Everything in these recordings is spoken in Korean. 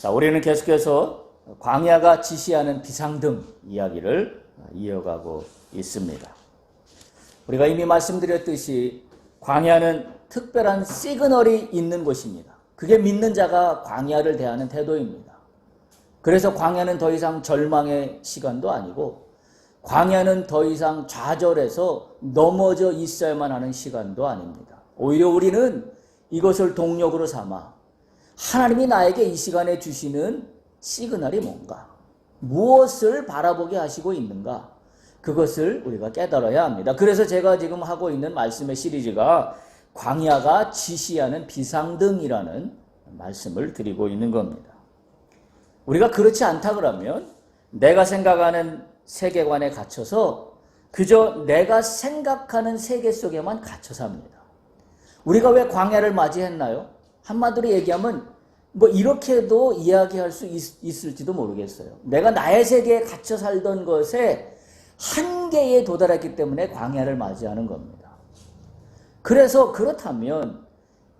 자, 우리는 계속해서 광야가 지시하는 비상등 이야기를 이어가고 있습니다. 우리가 이미 말씀드렸듯이 광야는 특별한 시그널이 있는 곳입니다. 그게 믿는 자가 광야를 대하는 태도입니다. 그래서 광야는 더 이상 절망의 시간도 아니고 광야는 더 이상 좌절해서 넘어져 있어야만 하는 시간도 아닙니다. 오히려 우리는 이것을 동력으로 삼아 하나님이 나에게 이 시간에 주시는 시그널이 뭔가, 무엇을 바라보게 하시고 있는가, 그것을 우리가 깨달아야 합니다. 그래서 제가 지금 하고 있는 말씀의 시리즈가 광야가 지시하는 비상등이라는 말씀을 드리고 있는 겁니다. 우리가 그렇지 않다 그러면 내가 생각하는 세계관에 갇혀서 그저 내가 생각하는 세계 속에만 갇혀 삽니다. 우리가 왜 광야를 맞이했나요? 한마디로 얘기하면 뭐 이렇게도 이야기할 수 있을지도 모르겠어요. 내가 나의 세계에 갇혀 살던 것에 한계에 도달했기 때문에 광야를 맞이하는 겁니다. 그래서 그렇다면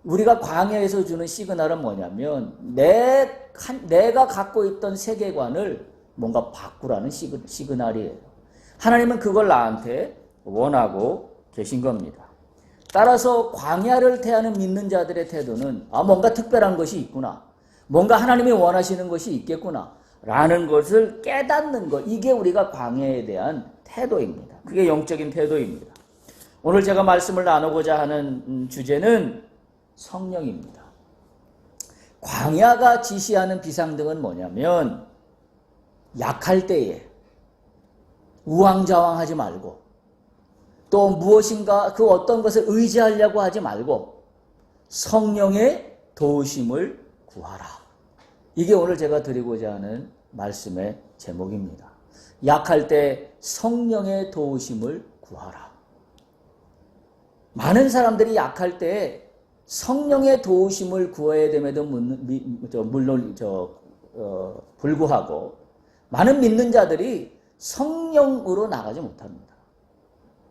우리가 광야에서 주는 시그널은 뭐냐면 내가 갖고 있던 세계관을 뭔가 바꾸라는 시그널이에요. 하나님은 그걸 나한테 원하고 계신 겁니다. 따라서 광야를 대하는 믿는 자들의 태도는 뭔가 특별한 것이 있구나, 뭔가 하나님이 원하시는 것이 있겠구나 라는 것을 깨닫는 것, 이게 우리가 광야에 대한 태도입니다. 그게 영적인 태도입니다. 오늘 제가 말씀을 나누고자 하는 주제는 성령입니다. 광야가 지시하는 비상등은 뭐냐면 약할 때에 우왕좌왕하지 말고 또 무엇인가 그 어떤 것을 의지하려고 하지 말고 성령의 도우심을 구하라. 이게 오늘 제가 드리고자 하는 말씀의 제목입니다. 약할 때 성령의 도우심을 구하라. 많은 사람들이 약할 때 성령의 도우심을 구해야 됨에도 불구하고 많은 믿는 자들이 성령으로 나가지 못합니다.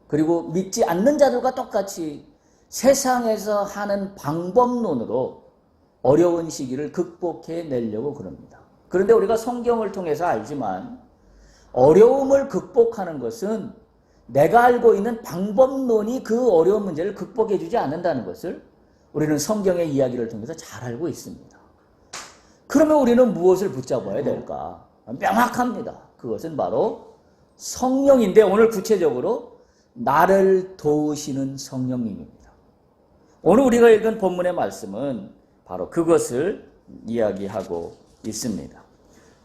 그리고 믿지 않는 자들과 똑같이 세상에서 하는 방법론으로 어려운 시기를 극복해 내려고 그럽니다. 그런데 우리가 성경을 통해서 알지만 어려움을 극복하는 것은 내가 알고 있는 방법론이 그 어려운 문제를 극복해 주지 않는다는 것을 우리는 성경의 이야기를 통해서 잘 알고 있습니다. 그러면 우리는 무엇을 붙잡아야 될까? 명확합니다. 그것은 바로 성령인데 오늘 구체적으로 나를 도우시는 성령님입니다. 오늘 우리가 읽은 본문의 말씀은 바로 그것을 이야기하고 있습니다.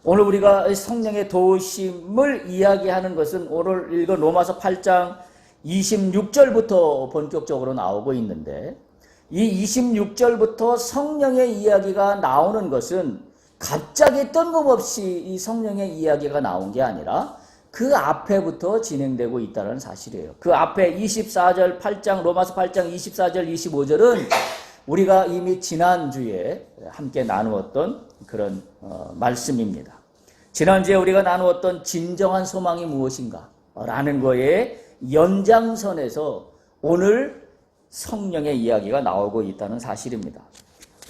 오늘 우리가 성령의 도우심을 이야기하는 것은 오늘 읽은 로마서 8장 26절부터 본격적으로 나오고 있는데 이 26절부터 성령의 이야기가 나오는 것은 갑자기 뜬금없이 이 성령의 이야기가 나온 게 아니라 그 앞에부터 진행되고 있다는 사실이에요. 그 앞에 24절 8장 로마서 8장 24절 25절은 우리가 이미 지난주에 함께 나누었던 그런 말씀입니다. 지난주에 우리가 나누었던 진정한 소망이 무엇인가 라는 거에 연장선에서 오늘 성령의 이야기가 나오고 있다는 사실입니다.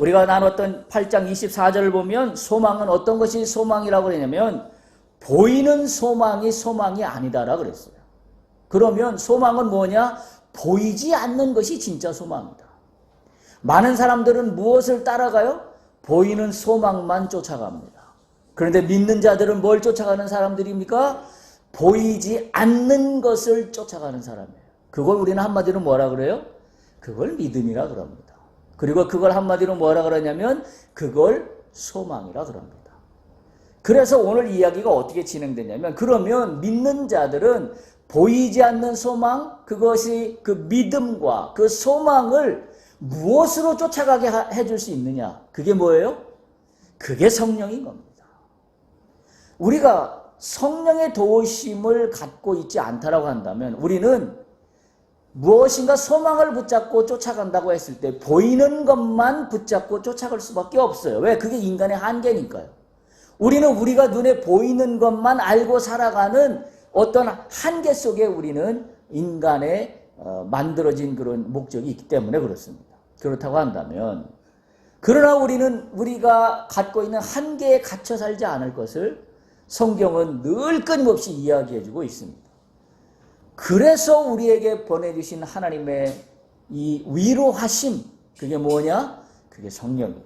우리가 나눴던 8장 24절을 보면 소망은 어떤 것이 소망이라고 그러냐면 보이는 소망이 아니다라고 그랬어요. 그러면 소망은 뭐냐? 보이지 않는 것이 진짜 소망이다. 많은 사람들은 무엇을 따라가요? 보이는 소망만 쫓아갑니다. 그런데 믿는 자들은 뭘 쫓아가는 사람들입니까? 보이지 않는 것을 쫓아가는 사람이에요. 그걸 우리는 한마디로 뭐라 그래요? 그걸 믿음이라 그럽니다. 그리고 그걸 한마디로 뭐라 그러냐면 그걸 소망이라 그럽니다. 그래서 오늘 이야기가 어떻게 진행되냐면 그러면 믿는 자들은 보이지 않는 소망, 그것이 그 믿음과 그 소망을 무엇으로 쫓아가게 해줄 수 있느냐? 그게 뭐예요? 그게 성령인 겁니다. 우리가 성령의 도우심을 갖고 있지 않다라고 한다면 우리는 무엇인가 소망을 붙잡고 쫓아간다고 했을 때 보이는 것만 붙잡고 쫓아갈 수밖에 없어요. 왜? 그게 인간의 한계니까요. 우리는 우리가 눈에 보이는 것만 알고 살아가는 어떤 한계 속에 우리는 인간의 만들어진 그런 목적이 있기 때문에 그렇습니다. 그렇다고 한다면 그러나 우리가 갖고 있는 한계에 갇혀 살지 않을 것을 성경은 늘 끊임없이 이야기해주고 있습니다. 그래서 우리에게 보내주신 하나님의 이 위로하심, 그게 뭐냐? 그게 성령이에요.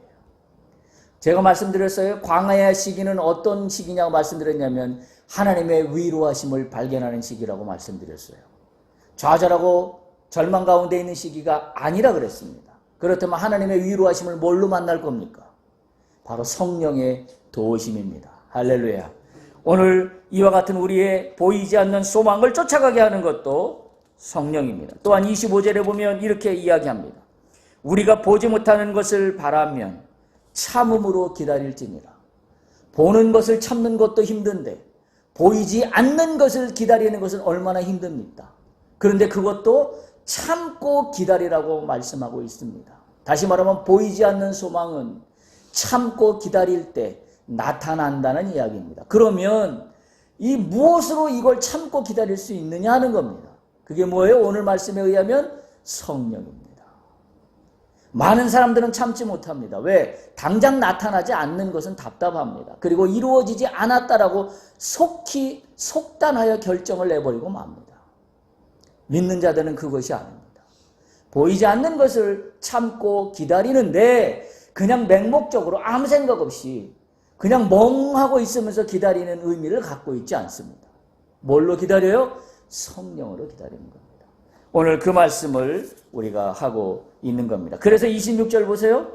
제가 말씀드렸어요. 광야의 시기는 어떤 시기냐고 말씀드렸냐면 하나님의 위로하심을 발견하는 시기라고 말씀드렸어요. 좌절하고 절망 가운데 있는 시기가 아니라 그랬습니다. 그렇다면 하나님의 위로하심을 뭘로 만날 겁니까? 바로 성령의 도우심입니다. 할렐루야. 오늘 이와 같은 우리의 보이지 않는 소망을 쫓아가게 하는 것도 성령입니다. 또한 25절에 보면 이렇게 이야기합니다. 우리가 보지 못하는 것을 바라면 참음으로 기다릴지니라. 보는 것을 참는 것도 힘든데 보이지 않는 것을 기다리는 것은 얼마나 힘듭니까? 그런데 그것도 참고 기다리라고 말씀하고 있습니다. 다시 말하면 보이지 않는 소망은 참고 기다릴 때 나타난다는 이야기입니다. 그러면 이 무엇으로 이걸 참고 기다릴 수 있느냐 하는 겁니다. 그게 뭐예요? 오늘 말씀에 의하면 성령입니다. 많은 사람들은 참지 못합니다. 왜? 당장 나타나지 않는 것은 답답합니다. 그리고 이루어지지 않았다라고 속단하여 결정을 내버리고 맙니다. 믿는 자들은 그것이 아닙니다. 보이지 않는 것을 참고 기다리는데 그냥 맹목적으로 아무 생각 없이 그냥 멍하고 있으면서 기다리는 의미를 갖고 있지 않습니다. 뭘로 기다려요? 성령으로 기다리는 겁니다. 오늘 그 말씀을 우리가 하고 있는 겁니다. 그래서 26절 보세요.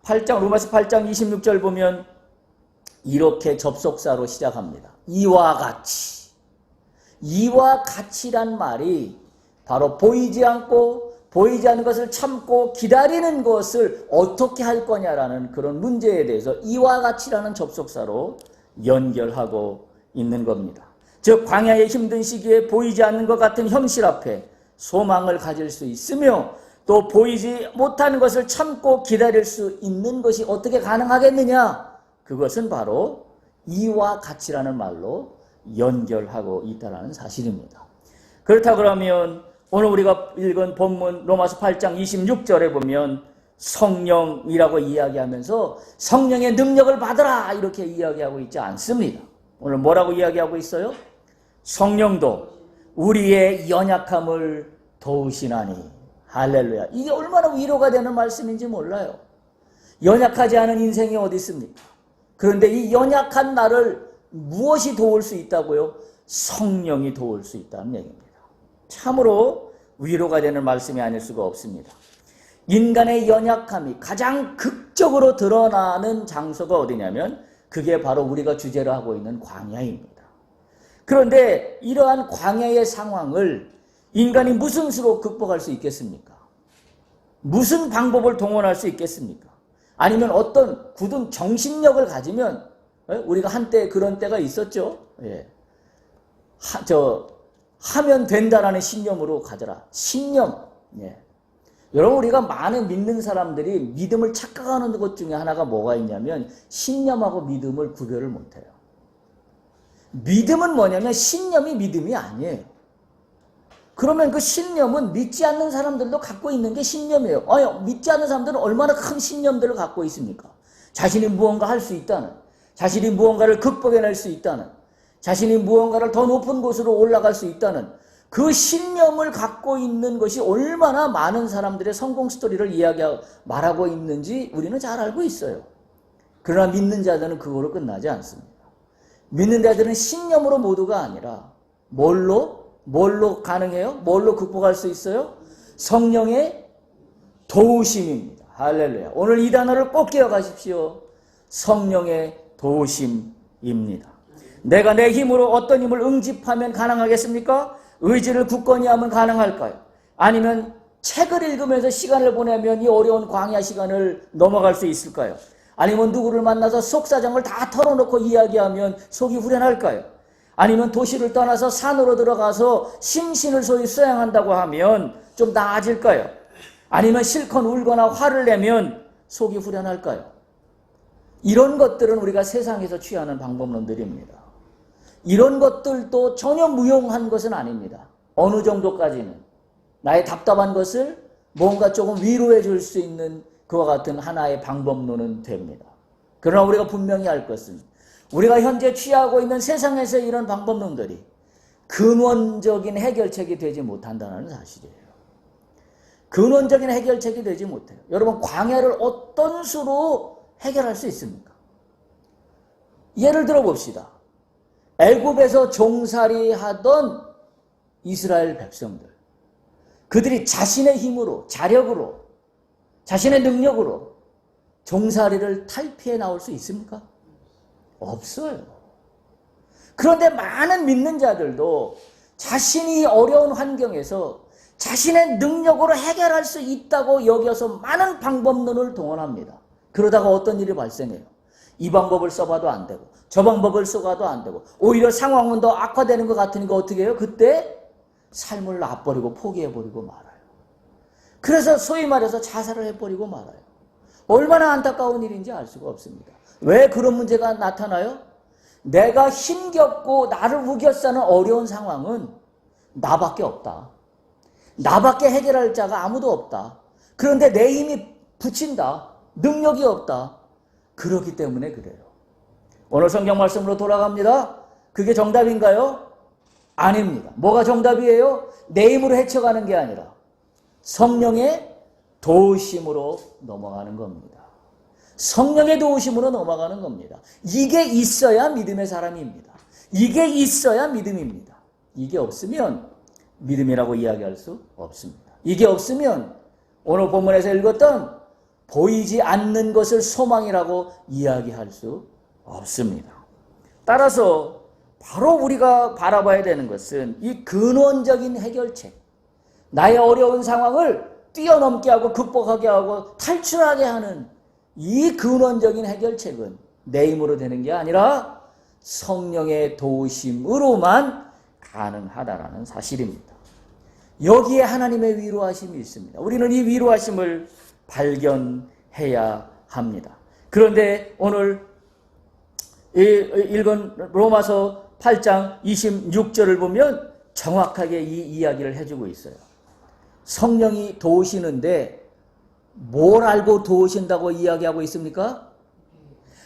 로마서 8장 26절 보면 이렇게 접속사로 시작합니다. 이와 같이. 이와 같이란 말이 바로 보이지 않는 것을 참고 기다리는 것을 어떻게 할 거냐라는 그런 문제에 대해서 이와 같이라는 접속사로 연결하고 있는 겁니다. 즉 광야의 힘든 시기에 보이지 않는 것 같은 현실 앞에 소망을 가질 수 있으며 또 보이지 못하는 것을 참고 기다릴 수 있는 것이 어떻게 가능하겠느냐? 그것은 바로 이와 같이라는 말로 연결하고 있다는 사실입니다. 그렇다 그러면 오늘 우리가 읽은 본문 로마서 8장 26절에 보면 성령이라고 이야기하면서 성령의 능력을 받으라 이렇게 이야기하고 있지 않습니다. 오늘 뭐라고 이야기하고 있어요? 성령도 우리의 연약함을 도우시나니. 할렐루야. 이게 얼마나 위로가 되는 말씀인지 몰라요. 연약하지 않은 인생이 어디 있습니까? 그런데 이 연약한 나를 무엇이 도울 수 있다고요? 성령이 도울 수 있다는 얘기입니다. 참으로 위로가 되는 말씀이 아닐 수가 없습니다. 인간의 연약함이 가장 극적으로 드러나는 장소가 어디냐면 그게 바로 우리가 주제로 하고 있는 광야입니다. 그런데 이러한 광야의 상황을 인간이 무슨 수로 극복할 수 있겠습니까? 무슨 방법을 동원할 수 있겠습니까? 아니면 어떤 굳은 정신력을 가지면 우리가 한때 그런 때가 있었죠. 하면 된다라는 신념으로 가져라. 신념. 여러분 우리가 많은 믿는 사람들이 믿음을 착각하는 것 중에 하나가 뭐가 있냐면 신념하고 믿음을 구별을 못해요. 믿음은 뭐냐면 신념이 믿음이 아니에요. 그러면 그 신념은 믿지 않는 사람들도 갖고 있는 게 신념이에요. 믿지 않는 사람들은 얼마나 큰 신념들을 갖고 있습니까? 자신이 무언가 할 수 있다는, 자신이 무언가를 극복해낼 수 있다는, 자신이 무언가를 더 높은 곳으로 올라갈 수 있다는 그 신념을 갖고 있는 것이 얼마나 많은 사람들의 성공 스토리를 말하고 있는지 우리는 잘 알고 있어요. 그러나 믿는 자들은 그거로 끝나지 않습니다. 믿는 자들은 신념으로 모두가 아니라 뭘로 가능해요? 뭘로 극복할 수 있어요? 성령의 도우심입니다. 할렐루야. 오늘 이 단어를 꼭 기억하십시오. 성령의 도우심입니다. 내가 내 힘으로 어떤 힘을 응집하면 가능하겠습니까? 의지를 굳건히 하면 가능할까요? 아니면 책을 읽으면서 시간을 보내면 이 어려운 광야 시간을 넘어갈 수 있을까요? 아니면 누구를 만나서 속사정을 다 털어놓고 이야기하면 속이 후련할까요? 아니면 도시를 떠나서 산으로 들어가서 심신을 소위 수양한다고 하면 좀 나아질까요? 아니면 실컷 울거나 화를 내면 속이 후련할까요? 이런 것들은 우리가 세상에서 취하는 방법론들입니다. 이런 것들도 전혀 무용한 것은 아닙니다. 어느 정도까지는 나의 답답한 것을 뭔가 조금 위로해 줄 수 있는 그와 같은 하나의 방법론은 됩니다. 그러나 우리가 분명히 알 것은 우리가 현재 취하고 있는 세상에서 이런 방법론들이 근원적인 해결책이 되지 못한다는 사실이에요. 근원적인 해결책이 되지 못해요. 여러분, 광야를 어떤 수로 해결할 수 있습니까? 예를 들어 봅시다. 애굽에서 종살이 하던 이스라엘 백성들, 그들이 자신의 힘으로, 자력으로, 자신의 능력으로 종살이를 탈피해 나올 수 있습니까? 없어요. 그런데 많은 믿는 자들도 자신이 어려운 환경에서 자신의 능력으로 해결할 수 있다고 여겨서 많은 방법론을 동원합니다. 그러다가 어떤 일이 발생해요. 이 방법을 써봐도 안 되고 저 방법을 써봐도 안 되고 오히려 상황은 더 악화되는 것 같으니까 어떻게 해요? 그때 삶을 놔버리고 포기해버리고 말아요. 그래서 소위 말해서 자살을 해버리고 말아요. 얼마나 안타까운 일인지 알 수가 없습니다. 왜 그런 문제가 나타나요? 내가 힘겹고 나를 우겨싸는 어려운 상황은 나밖에 없다. 나밖에 해결할 자가 아무도 없다. 그런데 내 힘이 붙인다. 능력이 없다. 그렇기 때문에 그래요. 오늘 성경 말씀으로 돌아갑니다. 그게 정답인가요? 아닙니다. 뭐가 정답이에요? 내 힘으로 헤쳐가는 게 아니라 성령의 도우심으로 넘어가는 겁니다. 성령의 도우심으로 넘어가는 겁니다. 이게 있어야 믿음의 사람입니다. 이게 있어야 믿음입니다. 이게 없으면 믿음이라고 이야기할 수 없습니다. 이게 없으면 오늘 본문에서 읽었던 보이지 않는 것을 소망이라고 이야기할 수 없습니다. 따라서 바로 우리가 바라봐야 되는 것은 이 근원적인 해결책, 나의 어려운 상황을 뛰어넘게 하고 극복하게 하고 탈출하게 하는 이 근원적인 해결책은 내 힘으로 되는 게 아니라 성령의 도우심으로만 가능하다라는 사실입니다. 여기에 하나님의 위로하심이 있습니다. 우리는 이 위로하심을 발견해야 합니다. 그런데 오늘 읽은 로마서 8장 26절을 보면 정확하게 이 이야기를 해주고 있어요. 성령이 도우시는데 뭘 알고 도우신다고 이야기하고 있습니까?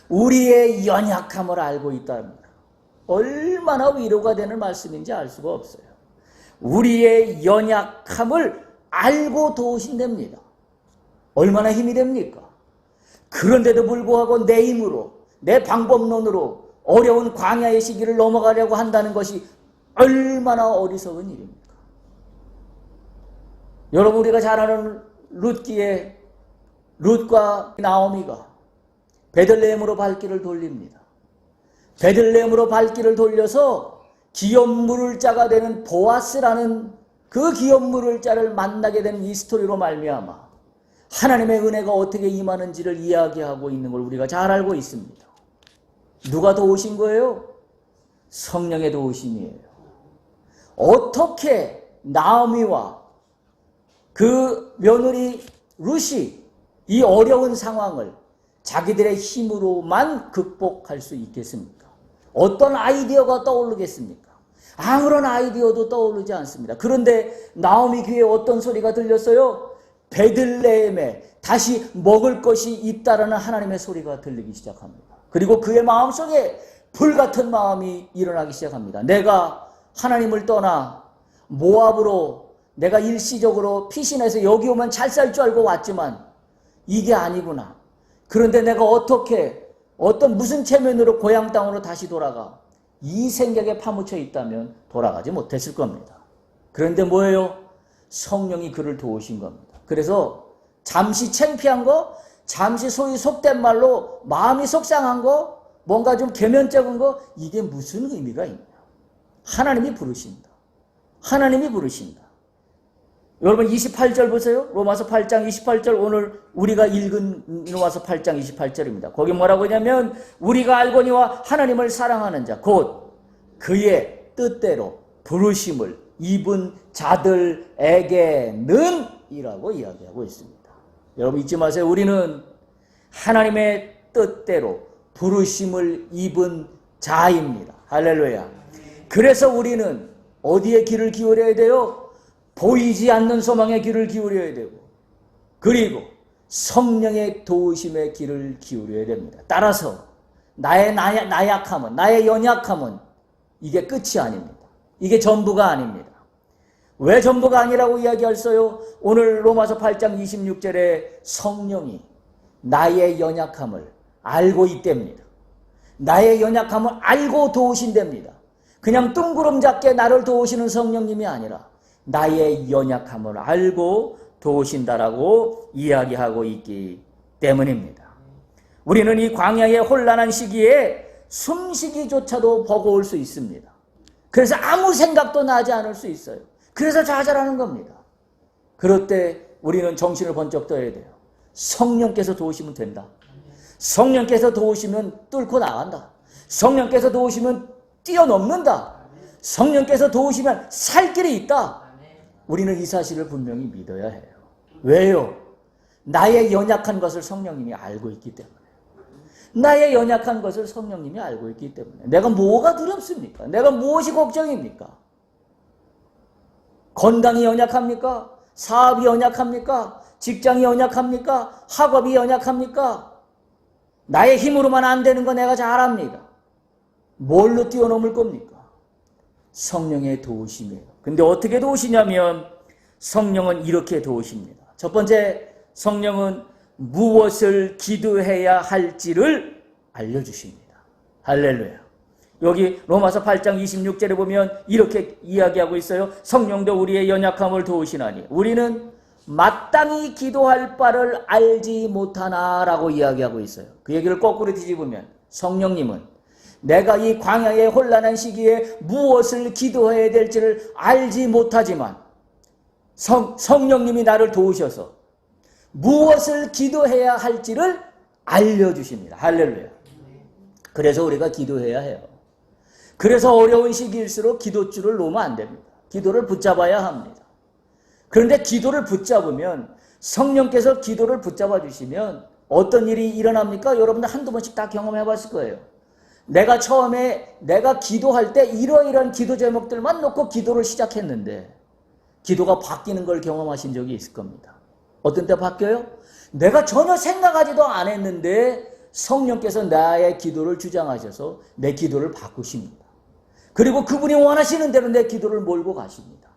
우리의 연약함을 알고 있답니다. 얼마나 위로가 되는 말씀인지 알 수가 없어요. 우리의 연약함을 알고 도우신답니다. 얼마나 힘이 됩니까? 그런데도 불구하고 내 힘으로, 내 방법론으로 어려운 광야의 시기를 넘어가려고 한다는 것이 얼마나 어리석은 일입니까? 여러분, 우리가 잘 아는 룻과 나오미가 베들레헴으로 발길을 돌립니다. 베들레헴으로 발길을 돌려서 기업 물을 자가 되는 보아스라는 그 기업 물을 자를 만나게 되는 이 스토리로 말미암아 하나님의 은혜가 어떻게 임하는지를 이야기하고 있는 걸 우리가 잘 알고 있습니다. 누가 도우신 거예요? 성령의 도우심이에요. 어떻게 나오미와 그 며느리 룻이 이 어려운 상황을 자기들의 힘으로만 극복할 수 있겠습니까? 어떤 아이디어가 떠오르겠습니까? 아무런 아이디어도 떠오르지 않습니다. 그런데 나오미 귀에 어떤 소리가 들렸어요? 베들레헴에 다시 먹을 것이 있다라는 하나님의 소리가 들리기 시작합니다. 그리고 그의 마음속에 불같은 마음이 일어나기 시작합니다. 내가 하나님을 떠나 모압으로 내가 일시적으로 피신해서 여기 오면 잘 살 줄 알고 왔지만 이게 아니구나. 그런데 내가 어떻게 무슨 체면으로 고향 땅으로 다시 돌아가? 이 생각에 파묻혀 있다면 돌아가지 못했을 겁니다. 그런데 뭐예요? 성령이 그를 도우신 겁니다. 그래서 잠시 창피한 거, 잠시 소위 속된 말로 마음이 속상한 거, 뭔가 좀 계면적인 거, 이게 무슨 의미가 있냐? 하나님이 부르신다. 하나님이 부르신다. 여러분 28절 보세요. 로마서 8장 28절 오늘 우리가 읽은 로마서 8장 28절입니다. 거기 뭐라고 하냐면 우리가 알거니와 하나님을 사랑하는 자 곧 그의 뜻대로 부르심을 입은 자들에게는 이라고 이야기하고 있습니다. 여러분 잊지 마세요. 우리는 하나님의 뜻대로 부르심을 입은 자입니다. 할렐루야. 그래서 우리는 어디에 귀를 기울여야 돼요? 보이지 않는 소망에 귀를 기울여야 되고, 그리고 성령의 도우심의 길을 기울여야 됩니다. 따라서 나의 나약함은, 나의 연약함은 이게 끝이 아닙니다. 이게 전부가 아닙니다. 왜 전부가 아니라고 이야기할까요? 오늘 로마서 8장 26절에 성령이 나의 연약함을 알고 있답니다. 나의 연약함을 알고 도우신답니다. 그냥 뜬구름 잡게 나를 도우시는 성령님이 아니라 나의 연약함을 알고 도우신다라고 이야기하고 있기 때문입니다. 우리는 이 광야의 혼란한 시기에 숨쉬기조차도 버거울 수 있습니다. 그래서 아무 생각도 나지 않을 수 있어요. 그래서 좌절하는 겁니다. 그럴 때 우리는 정신을 번쩍 떠야 돼요. 성령께서 도우시면 된다. 성령께서 도우시면 뚫고 나간다. 성령께서 도우시면 뛰어넘는다. 성령께서 도우시면 살 길이 있다. 우리는 이 사실을 분명히 믿어야 해요. 왜요? 나의 연약한 것을 성령님이 알고 있기 때문에. 나의 연약한 것을 성령님이 알고 있기 때문에. 내가 뭐가 두렵습니까? 내가 무엇이 걱정입니까? 건강이 연약합니까? 사업이 연약합니까? 직장이 연약합니까? 학업이 연약합니까? 나의 힘으로만 안 되는 거 내가 잘 압니다. 뭘로 뛰어넘을 겁니까? 성령의 도우심이에요. 근데 어떻게 도우시냐면 성령은 이렇게 도우십니다. 첫 번째, 성령은 무엇을 기도해야 할지를 알려주십니다. 할렐루야. 여기 로마서 8장 26절에 보면 이렇게 이야기하고 있어요. 성령도 우리의 연약함을 도우시나니 우리는 마땅히 기도할 바를 알지 못하나라고 이야기하고 있어요. 그 얘기를 거꾸로 뒤집으면 성령님은 내가 이 광야의 혼란한 시기에 무엇을 기도해야 될지를 알지 못하지만 성령님이 나를 도우셔서 무엇을 기도해야 할지를 알려주십니다. 할렐루야. 그래서 우리가 기도해야 해요. 그래서 어려운 시기일수록 기도줄을 놓으면 안 됩니다. 기도를 붙잡아야 합니다. 그런데 기도를 붙잡으면 성령께서 기도를 붙잡아 주시면 어떤 일이 일어납니까? 여러분들 한두 번씩 다 경험해 봤을 거예요. 내가 처음에 내가 기도할 때 이러이러한 기도 제목들만 놓고 기도를 시작했는데 기도가 바뀌는 걸 경험하신 적이 있을 겁니다. 어떤 때 바뀌어요? 내가 전혀 생각하지도 않았는데 성령께서 나의 기도를 주장하셔서 내 기도를 바꾸십니다. 그리고 그분이 원하시는 대로 내 기도를 몰고 가십니다.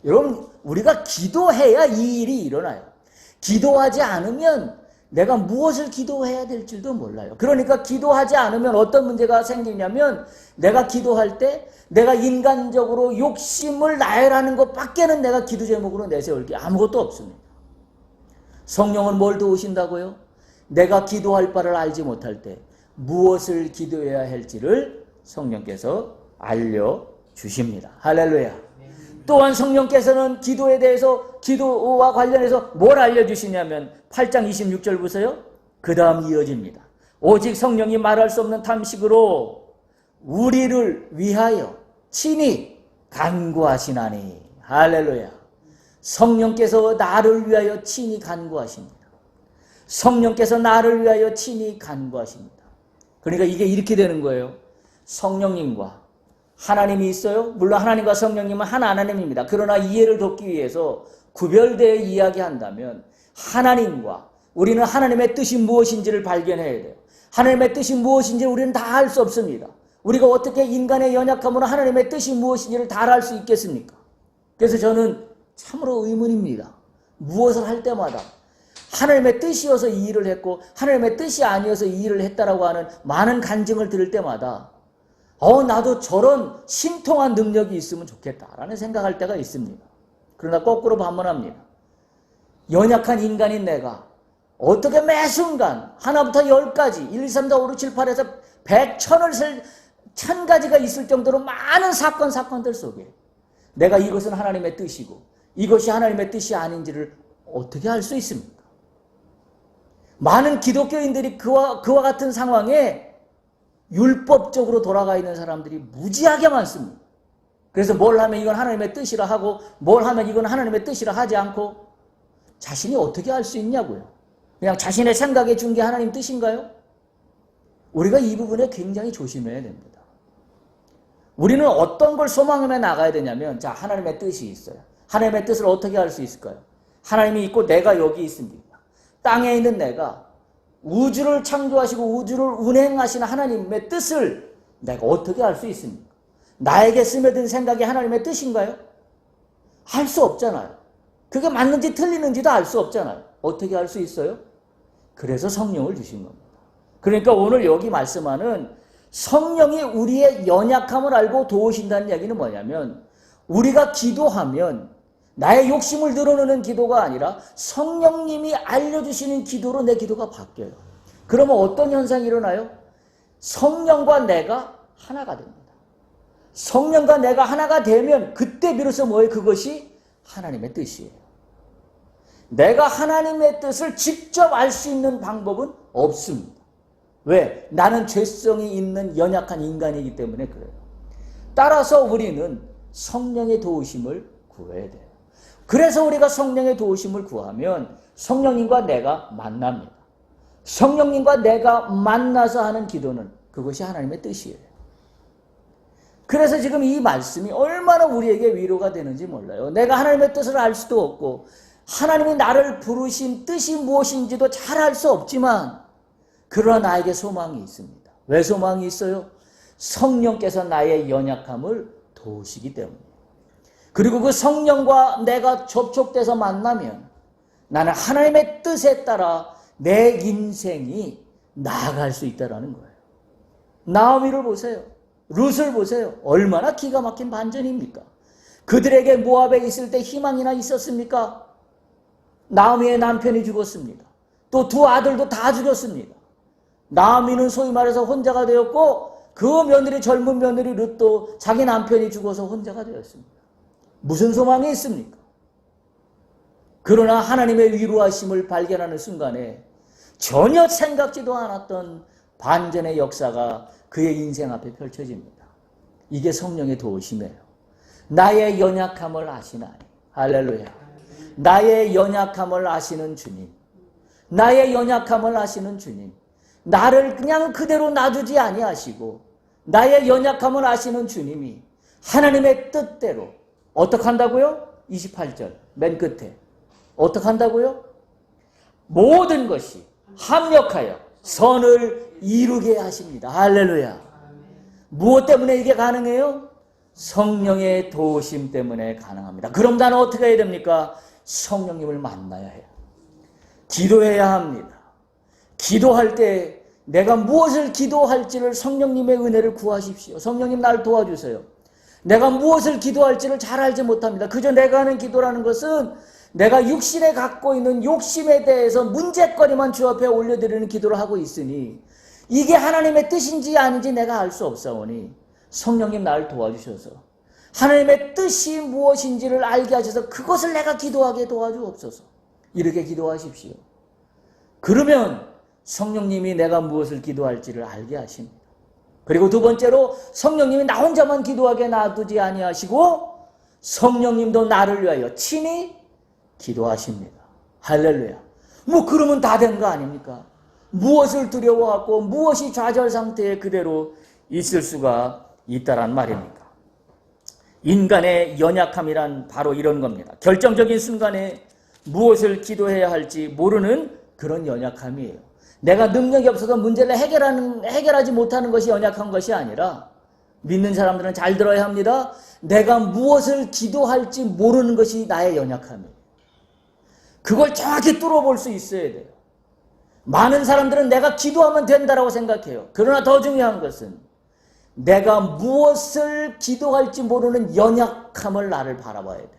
여러분, 우리가 기도해야 이 일이 일어나요. 기도하지 않으면 내가 무엇을 기도해야 될지도 몰라요. 그러니까 기도하지 않으면 어떤 문제가 생기냐면 내가 기도할 때 내가 인간적으로 욕심을 나열하는 것밖에는 내가 기도 제목으로 내세울 게 아무것도 없습니다. 성령은 뭘 도우신다고요? 내가 기도할 바를 알지 못할 때 무엇을 기도해야 할지를 성령께서 알려주십니다. 할렐루야. 또한 성령께서는 기도에 대해서 기도와 관련해서 뭘 알려주시냐면 8장 26절 보세요. 그 다음 이어집니다. 오직 성령이 말할 수 없는 탐식으로 우리를 위하여 친히 간구하시나니. 할렐루야. 성령께서 나를 위하여 친히 간구하십니다. 성령께서 나를 위하여 친히 간구하십니다. 그러니까 이게 이렇게 되는 거예요. 성령님과 하나님이 있어요. 물론 하나님과 성령님은 한 하나님입니다. 그러나 이해를 돕기 위해서 구별되어 이야기한다면 하나님과 우리는 하나님의 뜻이 무엇인지를 발견해야 돼요. 하나님의 뜻이 무엇인지 우리는 다 알 수 없습니다. 우리가 어떻게 인간의 연약함으로 하나님의 뜻이 무엇인지를 다 알 수 있겠습니까? 그래서 저는 참으로 의문입니다. 무엇을 할 때마다 하나님의 뜻이어서 이 일을 했고 하나님의 뜻이 아니어서 이 일을 했다라고 하는 많은 간증을 들을 때마다 나도 저런 신통한 능력이 있으면 좋겠다라는 생각할 때가 있습니다. 그러나 거꾸로 반문합니다. 연약한 인간인 내가 어떻게 매 순간 하나부터 10가지 1, 2, 3, 4, 5, 6, 7, 8에서 100, 1000을 1000가지가 있을 정도로 많은 사건들 속에 내가 이것은 하나님의 뜻이고 이것이 하나님의 뜻이 아닌지를 어떻게 알 수 있습니까? 많은 기독교인들이 그와 같은 상황에 율법적으로 돌아가 있는 사람들이 무지하게 많습니다. 그래서 뭘 하면 이건 하나님의 뜻이라 하고 뭘 하면 이건 하나님의 뜻이라 하지 않고 자신이 어떻게 알 수 있냐고요. 그냥 자신의 생각에 준 게 하나님 뜻인가요? 우리가 이 부분에 굉장히 조심해야 됩니다. 우리는 어떤 걸 소망하며 나가야 되냐면 자, 하나님의 뜻이 있어요. 하나님의 뜻을 어떻게 알 수 있을까요? 하나님이 있고 내가 여기 있습니다. 땅에 있는 내가 우주를 창조하시고 우주를 운행하시는 하나님의 뜻을 내가 어떻게 알 수 있습니까? 나에게 스며든 생각이 하나님의 뜻인가요? 알 수 없잖아요. 그게 맞는지 틀리는지도 알 수 없잖아요. 어떻게 알 수 있어요? 그래서 성령을 주신 겁니다. 그러니까 오늘 여기 말씀하는 성령이 우리의 연약함을 알고 도우신다는 얘기는 뭐냐면, 우리가 기도하면 나의 욕심을 드러내는 기도가 아니라 성령님이 알려주시는 기도로 내 기도가 바뀌어요. 그러면 어떤 현상이 일어나요? 성령과 내가 하나가 됩니다. 성령과 내가 하나가 되면 그때 비로소 뭐예요? 그것이 하나님의 뜻이에요. 내가 하나님의 뜻을 직접 알 수 있는 방법은 없습니다. 왜? 나는 죄성이 있는 연약한 인간이기 때문에 그래요. 따라서 우리는 성령의 도우심을 구해야 돼요. 그래서 우리가 성령의 도우심을 구하면 성령님과 내가 만납니다. 성령님과 내가 만나서 하는 기도는 그것이 하나님의 뜻이에요. 그래서 지금 이 말씀이 얼마나 우리에게 위로가 되는지 몰라요. 내가 하나님의 뜻을 알 수도 없고 하나님이 나를 부르신 뜻이 무엇인지도 잘 알 수 없지만, 그러나 나에게 소망이 있습니다. 왜 소망이 있어요? 성령께서 나의 연약함을 도우시기 때문이에요. 그리고 그 성령과 내가 접촉돼서 만나면 나는 하나님의 뜻에 따라 내 인생이 나아갈 수 있다는 거예요. 나오미를 보세요. 룻을 보세요. 얼마나 기가 막힌 반전입니까? 그들에게 모압에 있을 때 희망이나 있었습니까? 나오미의 남편이 죽었습니다. 또 두 아들도 다 죽였습니다. 나오미는 소위 말해서 혼자가 되었고, 그 며느리, 젊은 며느리 룻도 자기 남편이 죽어서 혼자가 되었습니다. 무슨 소망이 있습니까? 그러나 하나님의 위로하심을 발견하는 순간에 전혀 생각지도 않았던 반전의 역사가 그의 인생 앞에 펼쳐집니다. 이게 성령의 도우심이에요. 나의 연약함을 아시나니. 할렐루야. 나의 연약함을 아시는 주님. 나의 연약함을 아시는 주님. 나를 그냥 그대로 놔두지 아니하시고 나의 연약함을 아시는 주님이 하나님의 뜻대로 어떻게 한다고요? 28절 맨 끝에 어떻게 한다고요? 모든 것이 합력하여 선을 이루게 하십니다. 할렐루야. 무엇 때문에 이게 가능해요? 성령의 도우심 때문에 가능합니다. 그럼 나는 어떻게 해야 됩니까? 성령님을 만나야 해요. 기도해야 합니다. 기도할 때 내가 무엇을 기도할지를 성령님의 은혜를 구하십시오. 성령님 날 도와주세요. 내가 무엇을 기도할지를 잘 알지 못합니다. 그저 내가 하는 기도라는 것은 내가 육신에 갖고 있는 욕심에 대해서 문제거리만 주 앞에 올려드리는 기도를 하고 있으니 이게 하나님의 뜻인지 아닌지 내가 알 수 없사오니 성령님 나를 도와주셔서 하나님의 뜻이 무엇인지를 알게 하셔서 그것을 내가 기도하게 도와주옵소서. 이렇게 기도하십시오. 그러면 성령님이 내가 무엇을 기도할지를 알게 하십니다. 그리고 두 번째로 성령님이 나 혼자만 기도하게 놔두지 아니하시고 성령님도 나를 위하여 친히 기도하십니다. 할렐루야. 뭐 그러면 다 된 거 아닙니까? 무엇을 두려워하고 무엇이 좌절 상태에 그대로 있을 수가 있다란 말입니까? 인간의 연약함이란 바로 이런 겁니다. 결정적인 순간에 무엇을 기도해야 할지 모르는 그런 연약함이에요. 내가 능력이 없어서 문제를 해결하지 못하는 것이 연약한 것이 아니라, 믿는 사람들은 잘 들어야 합니다. 내가 무엇을 기도할지 모르는 것이 나의 연약함이에요. 그걸 정확히 뚫어볼 수 있어야 돼요. 많은 사람들은 내가 기도하면 된다라고 생각해요. 그러나 더 중요한 것은 내가 무엇을 기도할지 모르는 연약함을 나를 바라봐야 돼요.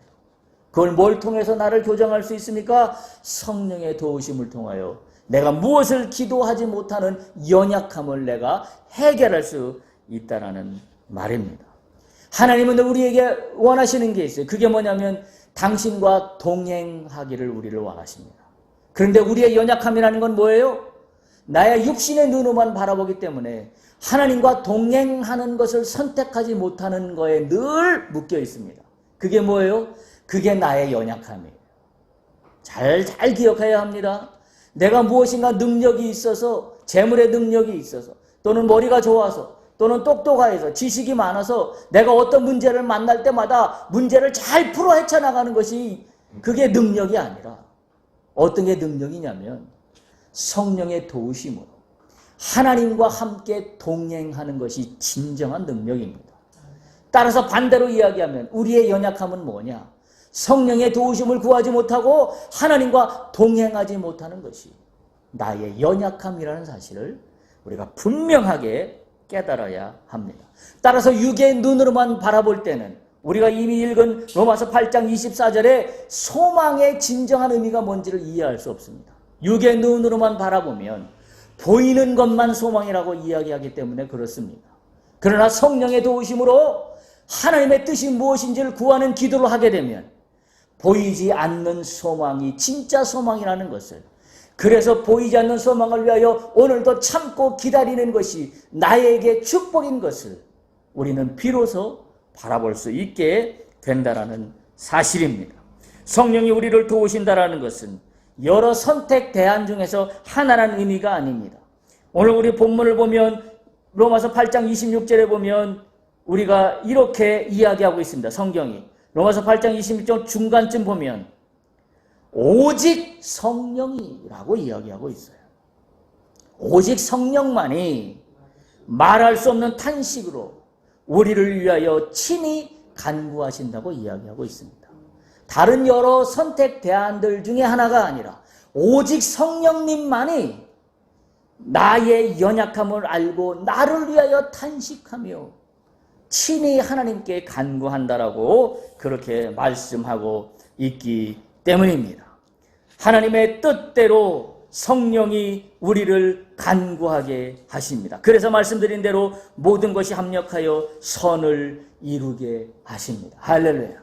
그걸 뭘 통해서 나를 교정할 수 있습니까? 성령의 도우심을 통하여 내가 무엇을 기도하지 못하는 연약함을 내가 해결할 수 있다는 말입니다. 하나님은 우리에게 원하시는 게 있어요. 그게 뭐냐면 당신과 동행하기를 우리를 원하십니다. 그런데 우리의 연약함이라는 건 뭐예요? 나의 육신의 눈으로만 바라보기 때문에 하나님과 동행하는 것을 선택하지 못하는 거에 늘 묶여 있습니다. 그게 뭐예요? 그게 나의 연약함이에요. 잘 기억해야 합니다. 내가 무엇인가 능력이 있어서, 재물의 능력이 있어서, 또는 머리가 좋아서, 또는 똑똑해서, 지식이 많아서 내가 어떤 문제를 만날 때마다 문제를 잘 풀어 헤쳐나가는 것이 그게 능력이 아니라 어떤 게 능력이냐면 성령의 도우심으로 하나님과 함께 동행하는 것이 진정한 능력입니다. 따라서 반대로 이야기하면 우리의 연약함은 뭐냐? 성령의 도우심을 구하지 못하고 하나님과 동행하지 못하는 것이 나의 연약함이라는 사실을 우리가 분명하게 깨달아야 합니다. 따라서 육의 눈으로만 바라볼 때는 우리가 이미 읽은 로마서 8장 24절에 소망의 진정한 의미가 뭔지를 이해할 수 없습니다. 육의 눈으로만 바라보면 보이는 것만 소망이라고 이야기하기 때문에 그렇습니다. 그러나 성령의 도우심으로 하나님의 뜻이 무엇인지를 구하는 기도를 하게 되면 보이지 않는 소망이 진짜 소망이라는 것을, 그래서 보이지 않는 소망을 위하여 오늘도 참고 기다리는 것이 나에게 축복인 것을 우리는 비로소 바라볼 수 있게 된다라는 사실입니다. 성령이 우리를 도우신다라는 것은 여러 선택 대안 중에서 하나라는 의미가 아닙니다. 오늘 우리 본문을 보면 로마서 8장 26절에 보면 우리가 이렇게 이야기하고 있습니다. 성경이 로마서 8장 26절 중간쯤 보면 오직 성령이라고 이야기하고 있어요. 오직 성령만이 말할 수 없는 탄식으로 우리를 위하여 친히 간구하신다고 이야기하고 있습니다. 다른 여러 선택 대안들 중에 하나가 아니라 오직 성령님만이 나의 연약함을 알고 나를 위하여 탄식하며 친히 하나님께 간구한다라고 그렇게 말씀하고 있기 때문입니다. 하나님의 뜻대로 성령이 우리를 간구하게 하십니다. 그래서 말씀드린 대로 모든 것이 합력하여 선을 이루게 하십니다. 할렐루야.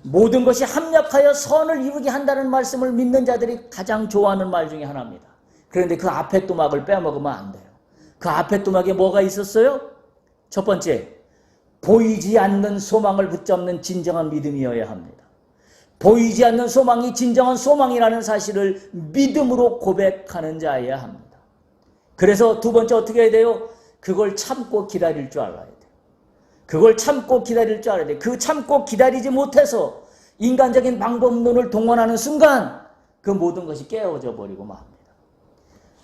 모든 것이 합력하여 선을 이루게 한다는 말씀을 믿는 자들이 가장 좋아하는 말 중에 하나입니다. 그런데 그 앞에 또막을 빼먹으면 안 돼요. 그 앞에 또막에 뭐가 있었어요? 첫 번째, 보이지 않는 소망을 붙잡는 진정한 믿음이어야 합니다. 보이지 않는 소망이 진정한 소망이라는 사실을 믿음으로 고백하는 자여야 합니다. 그래서 두 번째 어떻게 해야 돼요? 그걸 참고 기다릴 줄 알아야 돼요. 그걸 참고 기다릴 줄 알아야 돼요. 그 참고 기다리지 못해서 인간적인 방법론을 동원하는 순간 그 모든 것이 깨어져 버리고 맙니다.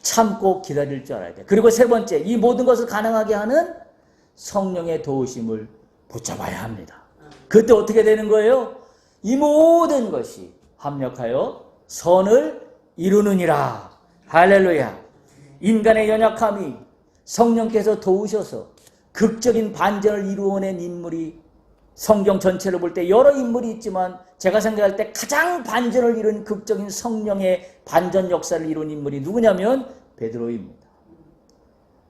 참고 기다릴 줄 알아야 돼요. 그리고 세 번째, 이 모든 것을 가능하게 하는 성령의 도우심을 붙잡아야 합니다. 그때 어떻게 되는 거예요? 이 모든 것이 합력하여 선을 이루느니라. 할렐루야. 인간의 연약함이 성령께서 도우셔서 극적인 반전을 이루어낸 인물이 성경 전체를 볼 때 여러 인물이 있지만 제가 생각할 때 가장 반전을 이룬 극적인 성령의 반전 역사를 이룬 인물이 누구냐면 베드로입니다.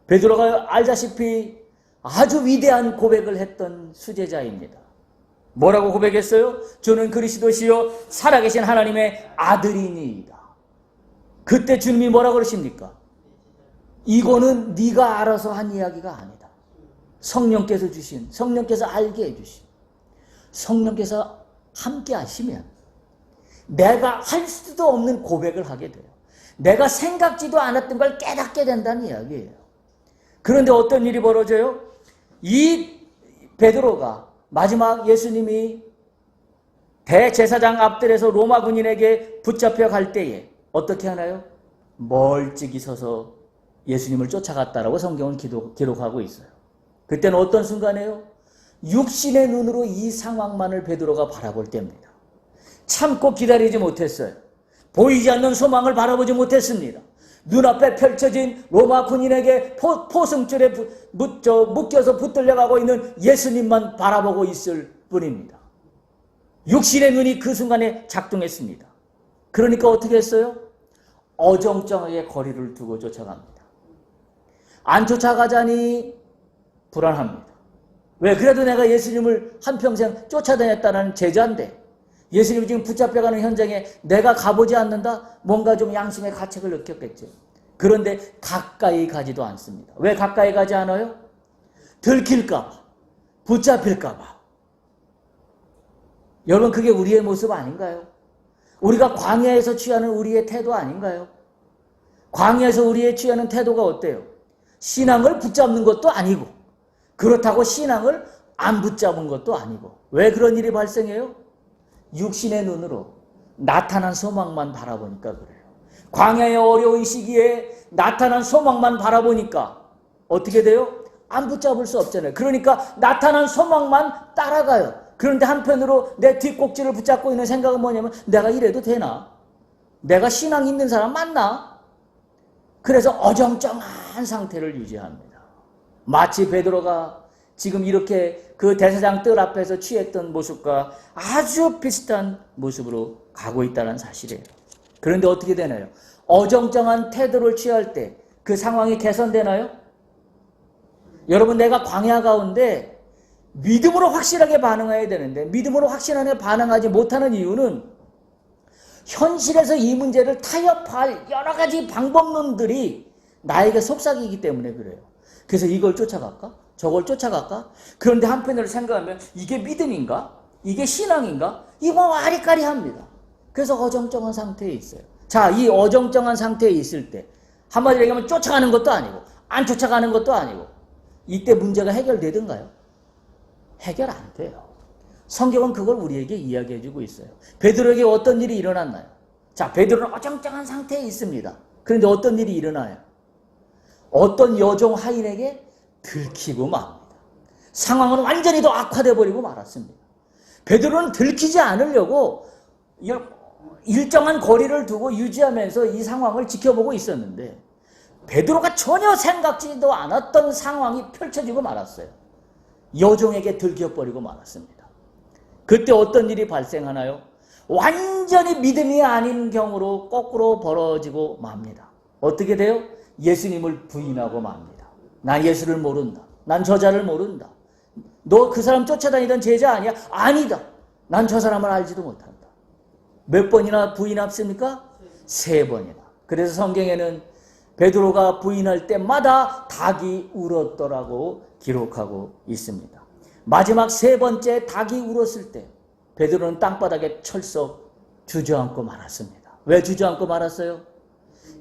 베드로가 알다시피 아주 위대한 고백을 했던 수제자입니다. 뭐라고 고백했어요? 주는 그리스도시요 살아계신 하나님의 아들이니이다. 그때 주님이 뭐라고 그러십니까? 이거는 네가 알아서 한 이야기가 아니다. 성령께서 주신, 성령께서 알게 해주신, 성령께서 함께 하시면 내가 할 수도 없는 고백을 하게 돼요. 내가 생각지도 않았던 걸 깨닫게 된다는 이야기예요. 그런데 어떤 일이 벌어져요? 이 베드로가 마지막 예수님이 대제사장 앞들에서 로마 군인에게 붙잡혀 갈 때에 어떻게 하나요? 멀찍이 서서 예수님을 쫓아갔다라고 성경은 기록하고 있어요. 그때는 어떤 순간이에요? 육신의 눈으로 이 상황만을 베드로가 바라볼 때입니다. 참고 기다리지 못했어요. 보이지 않는 소망을 바라보지 못했습니다. 눈앞에 펼쳐진 로마 군인에게 포승줄에 묶여서 붙들려가고 있는 예수님만 바라보고 있을 뿐입니다. 육신의 눈이 그 순간에 작동했습니다. 그러니까 어떻게 했어요? 어정쩡하게 거리를 두고 쫓아갑니다. 안 쫓아가자니 불안합니다. 왜? 그래도 내가 예수님을 한평생 쫓아다녔다는 제자인데 예수님이 지금 붙잡혀가는 현장에 내가 가보지 않는다? 뭔가 좀 양심의 가책을 느꼈겠죠. 그런데 가까이 가지도 않습니다. 왜 가까이 가지 않아요? 들킬까 봐, 붙잡힐까 봐. 여러분, 그게 우리의 모습 아닌가요? 우리가 광야에서 취하는 우리의 태도 아닌가요? 광야에서 우리의 취하는 태도가 어때요? 신앙을 붙잡는 것도 아니고 그렇다고 신앙을 안 붙잡은 것도 아니고. 왜 그런 일이 발생해요? 육신의 눈으로 나타난 소망만 바라보니까 그래요. 광야의 어려운 시기에 나타난 소망만 바라보니까 어떻게 돼요? 안 붙잡을 수 없잖아요. 그러니까 나타난 소망만 따라가요. 그런데 한편으로 내 뒷꼭지를 붙잡고 있는 생각은 뭐냐면 내가 이래도 되나? 내가 신앙 있는 사람 맞나? 그래서 어정쩡한 상태를 유지합니다. 마치 베드로가 지금 이렇게 그 대제사장 뜰 앞에서 취했던 모습과 아주 비슷한 모습으로 가고 있다는 사실이에요. 그런데 어떻게 되나요? 어정쩡한 태도를 취할 때 그 상황이 개선되나요? 여러분, 내가 광야 가운데 믿음으로 확실하게 반응해야 되는데 믿음으로 확실하게 반응하지 못하는 이유는 현실에서 이 문제를 타협할 여러 가지 방법론들이 나에게 속삭이기 때문에 그래요. 그래서 이걸 쫓아갈까? 저걸 쫓아갈까? 그런데 한편으로 생각하면 이게 믿음인가? 이게 신앙인가? 이거 아리까리합니다. 그래서 어정쩡한 상태에 있어요. 자, 이 어정쩡한 상태에 있을 때 한마디로 얘기하면 쫓아가는 것도 아니고 안 쫓아가는 것도 아니고 이때 문제가 해결되던가요? 해결 안 돼요. 성경은 그걸 우리에게 이야기해주고 있어요. 베드로에게 어떤 일이 일어났나요? 자, 베드로는 어정쩡한 상태에 있습니다. 그런데 어떤 일이 일어나요? 어떤 여종 하인에게 들키고 맙니다. 상황은 완전히 더 악화돼 버리고 말았습니다. 베드로는 들키지 않으려고 일정한 거리를 두고 유지하면서 이 상황을 지켜보고 있었는데 베드로가 전혀 생각지도 않았던 상황이 펼쳐지고 말았어요. 여종에게 들켜버리고 말았습니다. 그때 어떤 일이 발생하나요? 완전히 믿음이 아닌 경우로 거꾸로 벌어지고 맙니다. 어떻게 돼요? 예수님을 부인하고 맙니다. 난 예수를 모른다. 난 저자를 모른다. 너 그 사람 쫓아다니던 제자 아니야? 아니다. 난 저 사람을 알지도 못한다. 몇 번이나 부인했습니까? 3번이나. 그래서 성경에는 베드로가 부인할 때마다 닭이 울었더라고 기록하고 있습니다. 마지막 3번째 닭이 울었을 때 베드로는 땅바닥에 철썩 주저앉고 말았습니다. 왜 주저앉고 말았어요?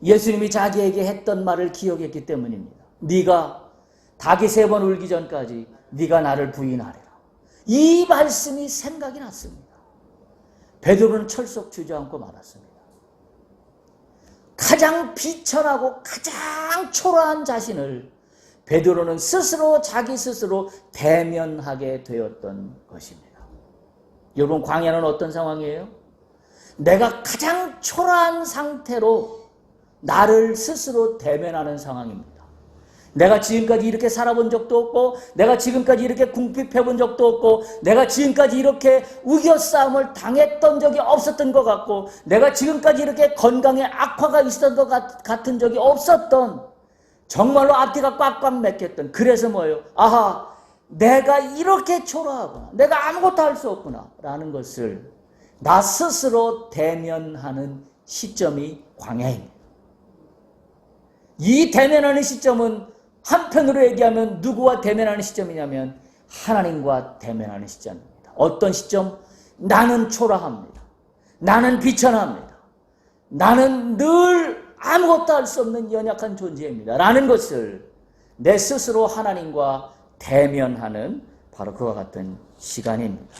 예수님이 자기에게 했던 말을 기억했기 때문입니다. 네가 닭이 3번 울기 전까지 네가 나를 부인하리라. 이 말씀이 생각이 났습니다. 베드로는 철썩 주저앉고 말았습니다. 가장 비천하고 가장 초라한 자신을 베드로는 스스로 자기 스스로 대면하게 되었던 것입니다. 여러분, 광야는 어떤 상황이에요? 내가 가장 초라한 상태로 나를 스스로 대면하는 상황입니다. 내가 지금까지 이렇게 살아본 적도 없고 내가 지금까지 이렇게 궁핍해본 적도 없고 내가 지금까지 이렇게 우겨싸움을 당했던 적이 없었던 것 같고 내가 지금까지 이렇게 건강에 악화가 있었던 것 같은 적이 없었던 정말로 앞뒤가 꽉꽉 맥혔던 그래서 뭐예요? 아하, 내가 이렇게 초라하구나. 내가 아무것도 할 수 없구나. 라는 것을 나 스스로 대면하는 시점이 광야입니다. 이 대면하는 시점은 한편으로 얘기하면 누구와 대면하는 시점이냐면 하나님과 대면하는 시점입니다. 어떤 시점? 나는 초라합니다. 나는 비천합니다. 나는 늘 아무것도 할 수 없는 연약한 존재입니다. 라는 것을 내 스스로 하나님과 대면하는 바로 그와 같은 시간입니다.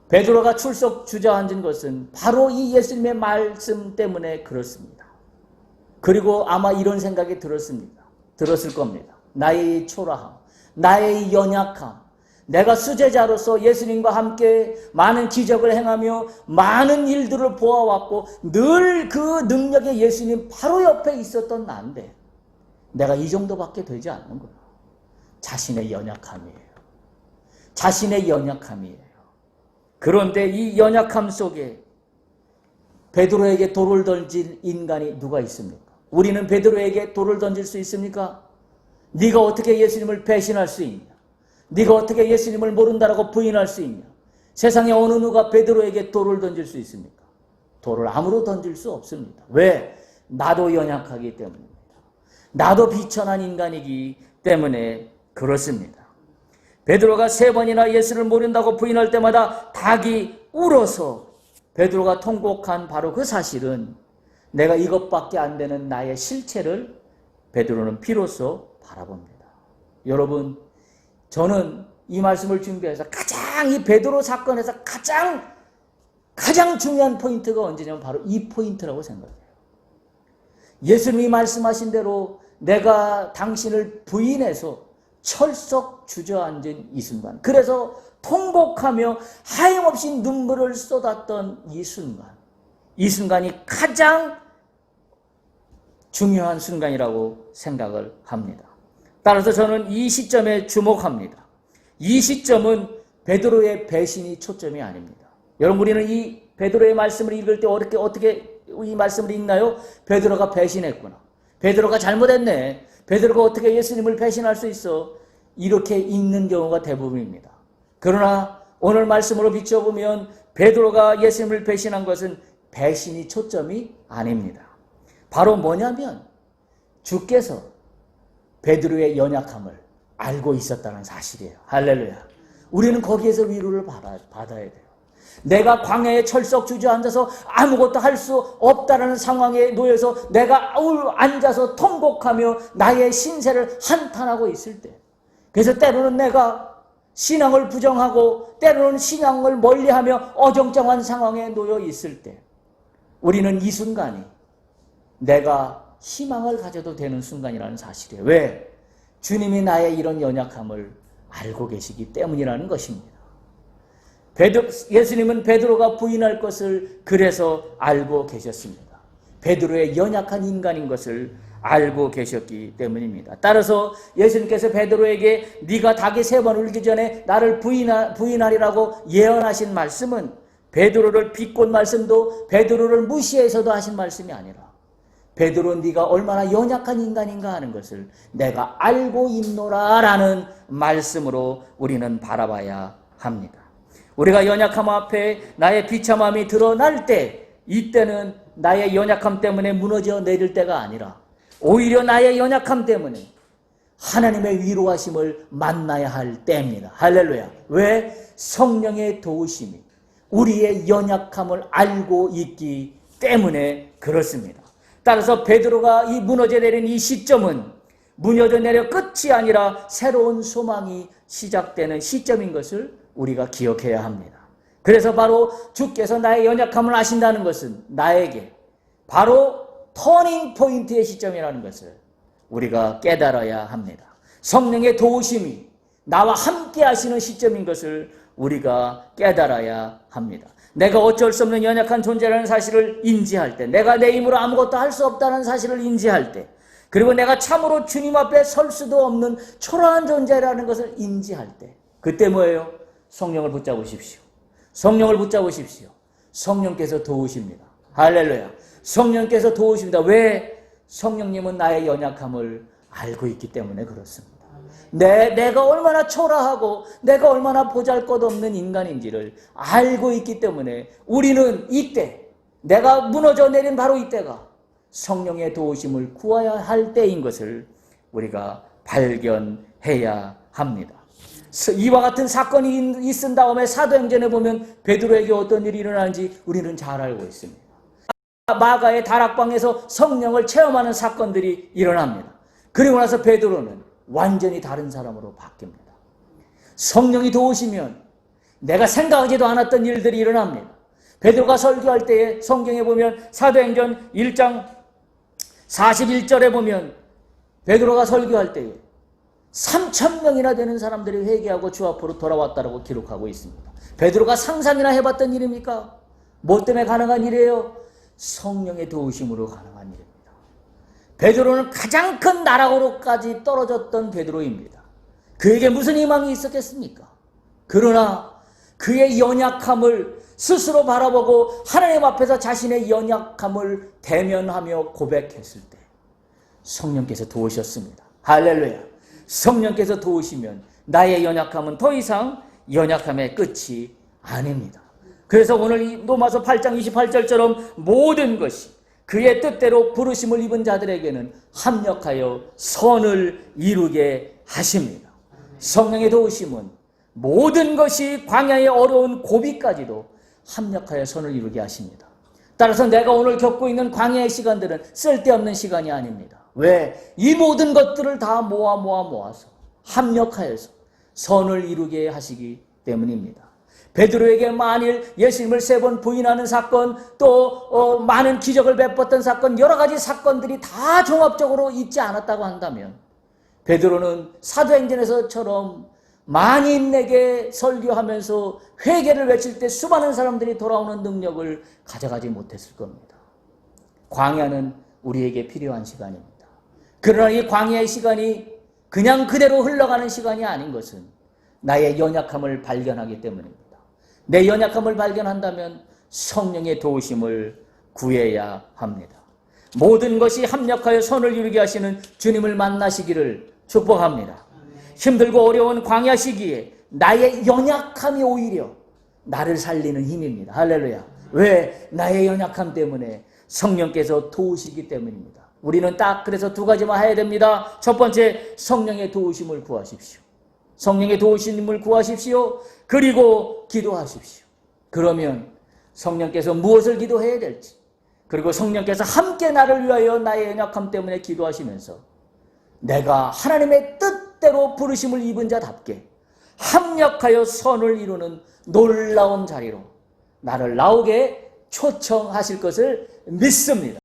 베드로가 출석 주저앉은 것은 바로 이 예수님의 말씀 때문에 그렇습니다. 그리고 아마 이런 생각이 들었을 겁니다. 나의 초라함, 나의 연약함, 내가 수제자로서 예수님과 함께 많은 기적을 행하며 많은 일들을 보아왔고 늘 그 능력의 예수님 바로 옆에 있었던 나인데 내가 이 정도밖에 되지 않는구나. 자신의 연약함이에요. 자신의 연약함이에요. 그런데 이 연약함 속에 베드로에게 돌을 던질 인간이 누가 있습니까? 우리는 베드로에게 돌을 던질 수 있습니까? 네가 어떻게 예수님을 배신할 수 있냐? 네가 어떻게 예수님을 모른다라고 부인할 수 있냐? 세상에 어느 누가 베드로에게 돌을 던질 수 있습니까? 돌을 아무로 던질 수 없습니다. 왜? 나도 연약하기 때문입니다. 나도 비천한 인간이기 때문에 그렇습니다. 베드로가 3번이나 예수를 모른다고 부인할 때마다 닭이 울어서 베드로가 통곡한 바로 그 사실은 내가 이것밖에 안 되는 나의 실체를 베드로는 비로소 바라봅니다. 여러분, 저는 이 말씀을 준비해서 가장 이 베드로 사건에서 가장 중요한 포인트가 언제냐면 바로 이 포인트라고 생각해요. 예수님이 말씀하신 대로 내가 당신을 부인해서 철썩 주저앉은 이 순간, 그래서 통곡하며 하염없이 눈물을 쏟았던 이 순간, 이 순간이 가장 중요한 순간이라고 생각을 합니다. 따라서 저는 이 시점에 주목합니다. 이 시점은 베드로의 배신이 초점이 아닙니다. 여러분, 우리는 이 베드로의 말씀을 읽을 때 어떻게 이 말씀을 읽나요? 베드로가 배신했구나. 베드로가 잘못했네. 베드로가 어떻게 예수님을 배신할 수 있어? 이렇게 읽는 경우가 대부분입니다. 그러나 오늘 말씀으로 비춰보면 베드로가 예수님을 배신한 것은 배신이 초점이 아닙니다. 바로 뭐냐면 주께서 베드로의 연약함을 알고 있었다는 사실이에요. 할렐루야. 우리는 거기에서 위로를 받아야 돼요. 내가 광야에 철썩 주저앉아서 아무것도 할 수 없다라는 상황에 놓여서 내가 앉아서 통곡하며 나의 신세를 한탄하고 있을 때, 그래서 때로는 내가 신앙을 부정하고 때로는 신앙을 멀리하며 어정쩡한 상황에 놓여 있을 때, 우리는 이 순간이 내가 희망을 가져도 되는 순간이라는 사실이에요. 왜? 주님이 나의 이런 연약함을 알고 계시기 때문이라는 것입니다. 예수님은 베드로가 부인할 것을 그래서 알고 계셨습니다. 베드로의 연약한 인간인 것을 알고 계셨기 때문입니다. 따라서 예수님께서 베드로에게 네가 닭이 3번 울기 전에 나를 부인하리라고 예언하신 말씀은 베드로를 비꼰 말씀도 베드로를 무시해서도 하신 말씀이 아니라 베드로 네가 얼마나 연약한 인간인가 하는 것을 내가 알고 있노라라는 말씀으로 우리는 바라봐야 합니다. 우리가 연약함 앞에 나의 비참함이 드러날 때, 이때는 나의 연약함 때문에 무너져 내릴 때가 아니라 오히려 나의 연약함 때문에 하나님의 위로하심을 만나야 할 때입니다. 할렐루야. 왜? 성령의 도우심이 우리의 연약함을 알고 있기 때문에 그렇습니다. 따라서 베드로가 이 무너져 내린 이 시점은 무너져 내려 끝이 아니라 새로운 소망이 시작되는 시점인 것을 우리가 기억해야 합니다. 그래서 바로 주께서 나의 연약함을 아신다는 것은 나에게 바로 터닝 포인트의 시점이라는 것을 우리가 깨달아야 합니다. 성령의 도우심이 나와 함께 하시는 시점인 것을 우리가 깨달아야 합니다. 내가 어쩔 수 없는 연약한 존재라는 사실을 인지할 때, 내가 내 힘으로 아무것도 할 수 없다는 사실을 인지할 때, 그리고 내가 참으로 주님 앞에 설 수도 없는 초라한 존재라는 것을 인지할 때, 그때 뭐예요? 성령을 붙잡으십시오. 성령을 붙잡으십시오. 성령께서 도우십니다. 할렐루야. 성령께서 도우십니다. 왜? 성령님은 나의 연약함을 알고 있기 때문에 그렇습니다. 내가 얼마나 초라하고 내가 얼마나 보잘것없는 인간인지를 알고 있기 때문에 우리는 이때, 내가 무너져 내린 바로 이때가 성령의 도우심을 구해야 할 때인 것을 우리가 발견해야 합니다. 이와 같은 사건이 있은 다음에 사도행전에 보면 베드로에게 어떤 일이 일어나는지 우리는 잘 알고 있습니다. 마가의 다락방에서 성령을 체험하는 사건들이 일어납니다. 그리고 나서 베드로는 완전히 다른 사람으로 바뀝니다. 성령이 도우시면 내가 생각하지도 않았던 일들이 일어납니다. 베드로가 설교할 때에 성경에 보면 사도행전 1장 41절에 보면 베드로가 설교할 때에 3,000명이나 되는 사람들이 회개하고 주 앞으로 돌아왔다고 기록하고 있습니다. 베드로가 상상이나 해봤던 일입니까? 뭐 때문에 가능한 일이에요? 성령의 도우심으로 가능한 일입니다. 베드로는 가장 큰 나락으로까지 떨어졌던 베드로입니다. 그에게 무슨 희망이 있었겠습니까? 그러나 그의 연약함을 스스로 바라보고 하나님 앞에서 자신의 연약함을 대면하며 고백했을 때 성령께서 도우셨습니다. 할렐루야. 성령께서 도우시면 나의 연약함은 더 이상 연약함의 끝이 아닙니다. 그래서 오늘 이 로마서 8장 28절처럼 모든 것이 그의 뜻대로 부르심을 입은 자들에게는 합력하여 선을 이루게 하십니다. 성령의 도우심은 모든 것이 광야의 어려운 고비까지도 합력하여 선을 이루게 하십니다. 따라서 내가 오늘 겪고 있는 광야의 시간들은 쓸데없는 시간이 아닙니다. 왜? 이 모든 것들을 다 모아서 합력하여서 선을 이루게 하시기 때문입니다. 베드로에게 만일 예수님을 3번 부인하는 사건, 또 많은 기적을 베풀었던 사건, 여러 가지 사건들이 다 종합적으로 있지 않았다고 한다면 베드로는 사도행전에서처럼 만인에게 설교하면서 회개를 외칠 때 수많은 사람들이 돌아오는 능력을 가져가지 못했을 겁니다. 광야는 우리에게 필요한 시간입니다. 그러나 이 광야의 시간이 그냥 그대로 흘러가는 시간이 아닌 것은 나의 연약함을 발견하기 때문입니다. 내 연약함을 발견한다면 성령의 도우심을 구해야 합니다. 모든 것이 합력하여 선을 이루게 하시는 주님을 만나시기를 축복합니다. 힘들고 어려운 광야 시기에 나의 연약함이 오히려 나를 살리는 힘입니다. 할렐루야. 왜? 나의 연약함 때문에 성령께서 도우시기 때문입니다. 우리는 딱 그래서 2가지만 해야 됩니다. 첫 번째, 성령의 도우심을 구하십시오. 성령의 도우심을 구하십시오. 그리고 기도하십시오. 그러면 성령께서 무엇을 기도해야 될지, 그리고 성령께서 함께 나를 위하여 나의 연약함 때문에 기도하시면서 내가 하나님의 뜻대로 부르심을 입은 자답게 합력하여 선을 이루는 놀라운 자리로 나를 나오게 초청하실 것을 믿습니다.